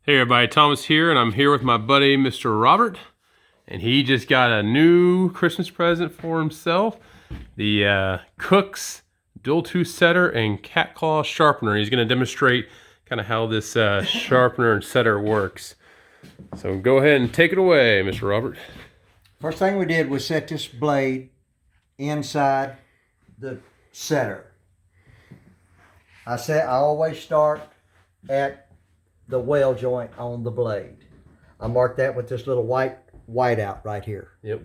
Hey everybody, Thomas here, and I'm here with my buddy Mr. Robert, and he just got a new Christmas present for himself, the Cook's Dual Tooth Setter and Cat Claw Sharpener. He's going to demonstrate kind of how this sharpener and setter works. So go ahead and take it away, Mr. Robert. First thing we did was set this blade inside the setter. I always start at the well joint on the blade. I mark that with this little white out right here. Yep.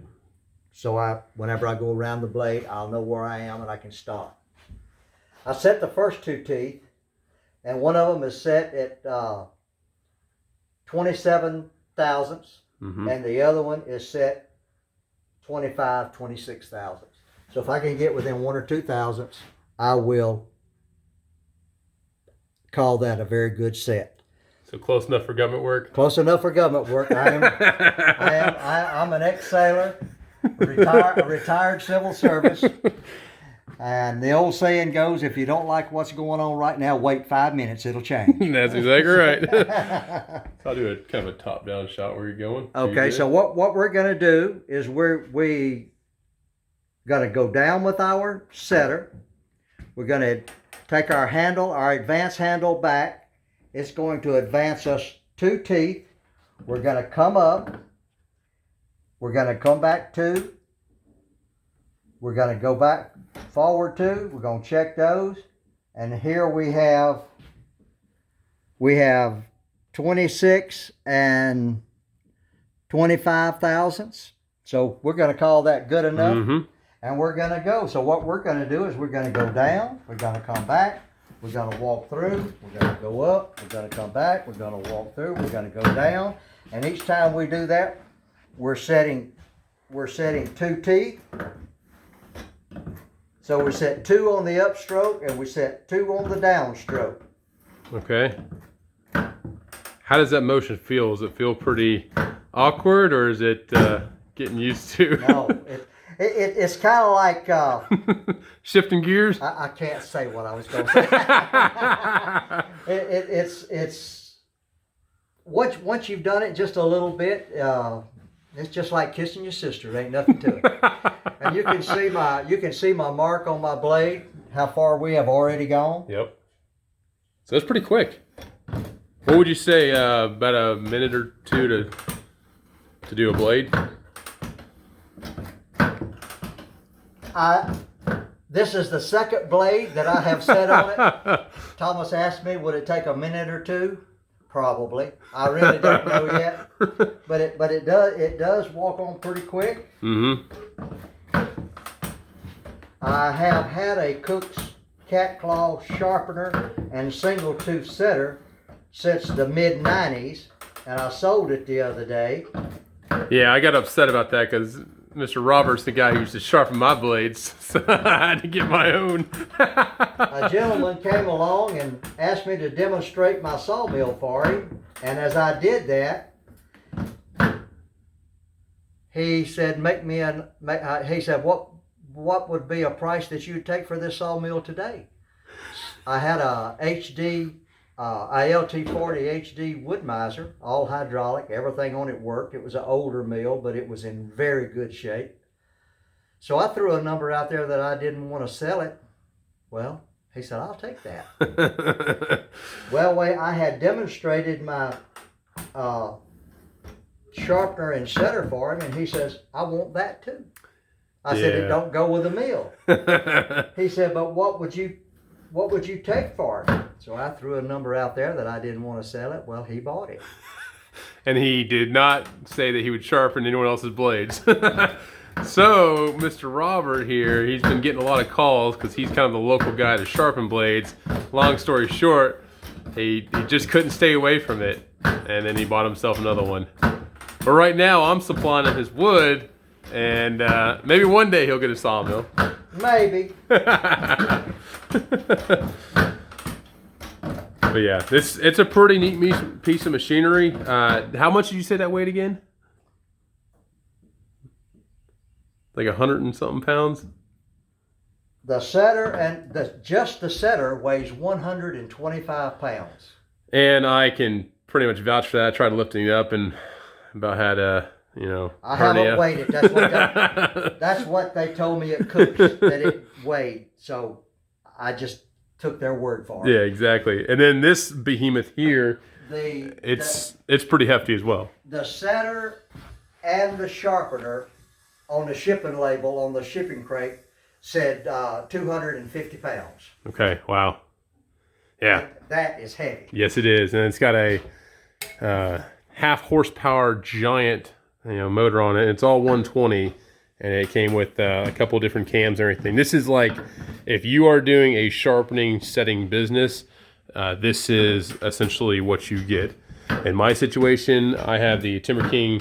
So whenever I go around the blade, I'll know where I am and I can stop. I set the first two teeth, and one of them is set at 27 thousandths, and the other one is set 26 thousandths. So if I can get within 1 or 2 thousandths, I will call that a very good set. So close enough for government work? Close enough for government work. I'm an ex-sailor, a retired civil service. And the old saying goes, if you don't like what's going on right now, wait 5 minutes, it'll change. That's exactly right. I'll do a kind of a top-down shot where you're going. Okay, so what we're going to do is we got to go down with our setter. We're going to take our advance handle back. It's going to advance us 2 teeth. We're going to come up. We're going to come back 2. We're going to go back forward 2. We're going to check those. And here we have 26 and 25 thousandths. So we're going to call that good enough. And we're going to go. So what we're going to do is we're going to go down. We're going to come back. We're going to walk through, we're going to go up, we're going to come back, we're going to walk through, we're going to go down. And each time we do that, we're setting 2 teeth. So we set 2 on the upstroke and we set 2 on the downstroke. Okay. How does that motion feel? Does it feel pretty awkward, or is it getting used to? No, it's kind of like shifting gears. I can't say what I was going to say. It's once you've done it just a little bit, it's just like kissing your sister. There ain't nothing to it. And you can see my mark on my blade, how far we have already gone. Yep. So that's pretty quick. What would you say, about a minute or 2 to do a blade? This is the second blade that I have set on it. Thomas asked me, would it take a minute or 2? Probably. I really don't know yet. But it does walk on pretty quick. I have had a Cook's Cat Claw Sharpener and Single Tooth Setter since the mid-90s, and I sold it the other day. Yeah, I got upset about that because Mr. Robert's the guy who used to sharpen my blades, so I had to get my own. A gentleman came along and asked me to demonstrate my sawmill for him, and as I did that, he said, he said, what would be a price that you'd take for this sawmill today? I had a LT40 HD Wood-Mizer, all hydraulic, everything on it worked. It was an older mill, but it was in very good shape. So I threw a number out there that I didn't want to sell it. Well, he said, I'll take that. Well, I had demonstrated my sharpener and setter for him, and he says, I want that too. I said, it don't go with a mill. He said, but what would you take for it? So I threw a number out there that I didn't want to sell it. Well, he bought it. And he did not say that he would sharpen anyone else's blades. So, Mr. Robert here, he's been getting a lot of calls because he's kind of the local guy to sharpen blades. Long story short, he just couldn't stay away from it. And then he bought himself another one. But right now, I'm supplying him his wood. And maybe one day he'll get a sawmill. Maybe. But yeah, it's a pretty neat piece of machinery. How much did you say that weighed again? Like 100 and something pounds? The setter just the setter weighs 125 pounds. And I can pretty much vouch for that. I tried lifting it up and about had a, I hernia. haven't weighed it. That's what they told me at Cooks, that it weighed. So I just took their word for it. Yeah, exactly. And then this behemoth here, The it's pretty hefty as well. the setter and the sharpener on the shipping label on the shipping crate said 250 pounds. Okay, wow. Yeah. That is heavy. Yes, it is. And it's got a half horsepower giant motor on it. It's all 120, and it came with a couple of different cams and everything. This is like, if you are doing a sharpening setting business, this is essentially what you get. In my situation, I have the Timber King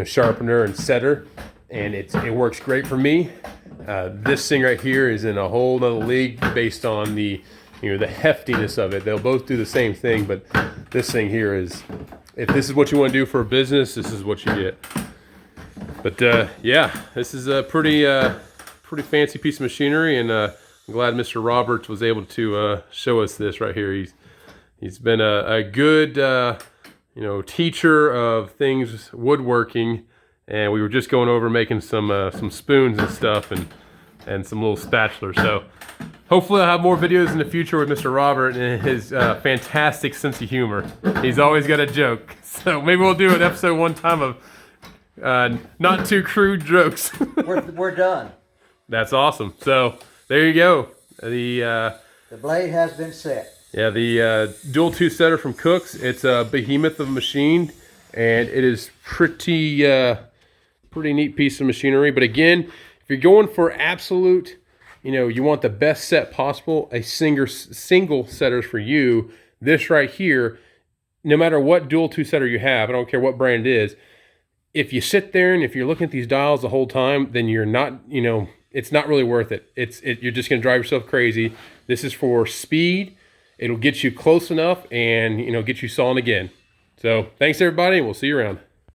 sharpener and setter, and it works great for me. This thing right here is in a whole nother league based on the the heftiness of it. They'll both do the same thing, but this thing here is, if this is what you want to do for a business, this is what you get. But yeah, this is a pretty fancy piece of machinery, and I'm glad Mr. Roberts was able to show us this right here. He's been a good teacher of things woodworking, and we were just going over making some spoons and stuff, and some little spatulas. So hopefully I'll have more videos in the future with Mr. Robert and his fantastic sense of humor. He's always got a joke. So maybe we'll do an episode one time of not too crude jokes. We're done. That's awesome. So there you go. The blade has been set. Yeah, the dual tooth setter from Cooks. It's a behemoth of a machine, and it is pretty neat piece of machinery. But again, if you're going for absolute, you want the best set possible, a single setters for you. This right here, no matter what dual tooth setter you have, I don't care what brand it is, if you sit there and if you're looking at these dials the whole time, then you're not, it's not really worth it. You're just going to drive yourself crazy. This is for speed. It'll get you close enough and, get you sawing again. So thanks everybody, and we'll see you around.